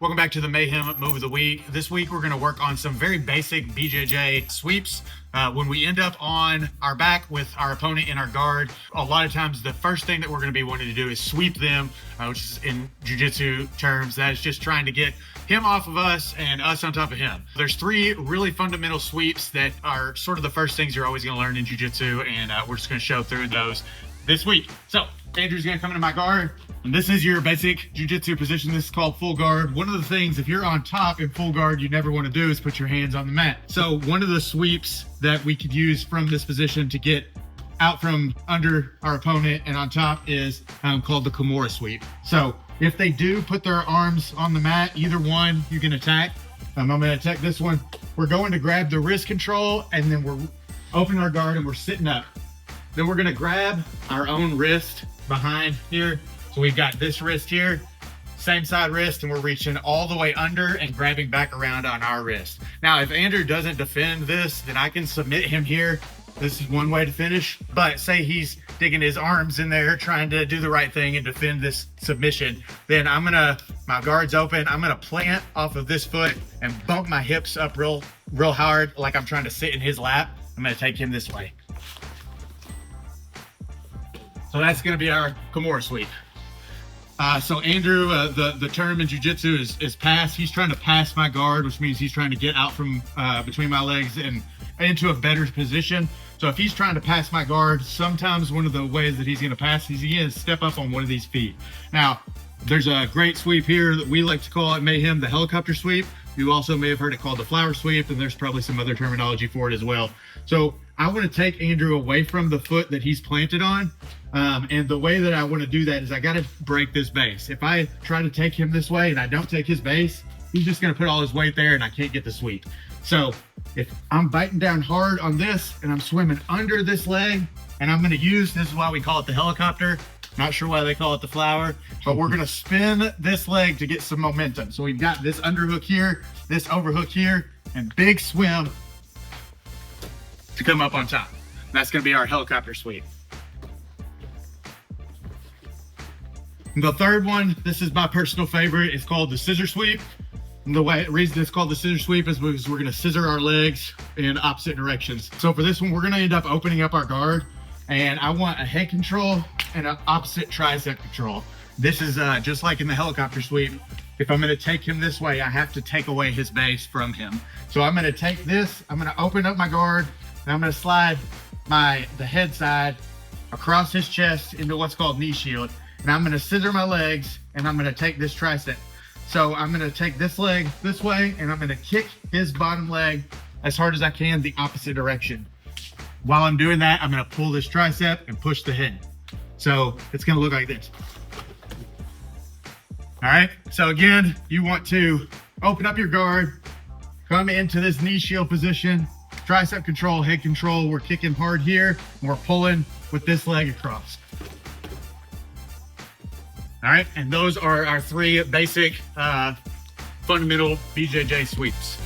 Welcome back to the Mayhem Move of the Week. This week, we're going to work on some very basic BJJ sweeps. When we end up on our back with our opponent in our guard, a lot of times the first thing that we're going to be wanting to do is sweep them, which is in jiu-jitsu terms, that is just trying to get him off of us and us on top of him. There's three really fundamental sweeps that are sort of the first things you're always going to learn in jiu-jitsu, and we're just going to show through those this week. So Andrew's going to come into my guard. And this is your basic jiu-jitsu position. This is called full guard. One of the things, if you're on top in full guard, you never want to do is put your hands on the mat. So one of the sweeps that we could use from this position to get out from under our opponent and on top is called the Kimura sweep. So if they do put their arms on the mat, either one you can attack. I'm going to attack this one. We're going to grab the wrist control, and then we're opening our guard and we're sitting up. Then we're going to grab our own wrist behind here. So we've got this wrist here, same side wrist, and we're reaching all the way under and grabbing back around on our wrist. Now, if Andrew doesn't defend this, then I can submit him here. This is one way to finish. But say he's digging his arms in there, trying to do the right thing and defend this submission, then my guard's open, I'm gonna plant off of this foot and bump my hips up real hard, like I'm trying to sit in his lap. I'm gonna take him this way. So that's gonna be our Kimura sweep. So Andrew, the term in jiu-jitsu is pass. He's trying to pass my guard, which means he's trying to get out from between my legs and into a better position. So if he's trying to pass my guard, sometimes one of the ways that he's going to pass is he's going to step up on one of these feet. Now, there's a great sweep here that we like to call it Mayhem, the helicopter sweep. You also may have heard it called the flower sweep, and there's probably some other terminology for it as well. So I want to take Andrew away from the foot that he's planted on. And the way that I want to do that is I got to break this base. If I try to take him this way and I don't take his base, he's just going to put all his weight there and I can't get the sweep. So if I'm biting down hard on this and I'm swimming under this leg, and I'm going to use, this is why we call it the helicopter. Not sure why they call it the flower, but we're going to spin this leg to get some momentum. So we've got this underhook here, this overhook here, and big swim to come up on top. That's going to be our helicopter sweep. The third one, this is my personal favorite, it's called the scissor sweep. And the reason it's called the scissor sweep is because we're gonna scissor our legs in opposite directions. So for this one, we're gonna end up opening up our guard, and I want a head control and an opposite tricep control. This is just like in the helicopter sweep. If I'm gonna take him this way, I have to take away his base from him. So I'm gonna take this, I'm gonna open up my guard, and I'm gonna slide the head side across his chest into what's called knee shield. And I'm gonna scissor my legs, and I'm gonna take this tricep. So I'm gonna take this leg this way, and I'm gonna kick his bottom leg as hard as I can the opposite direction. While I'm doing that, I'm gonna pull this tricep and push the head. So it's gonna look like this. All right, so again, you want to open up your guard, come into this knee shield position, tricep control, head control. We're kicking hard here, and we're pulling with this leg across. All right, and those are our three basic fundamental BJJ sweeps.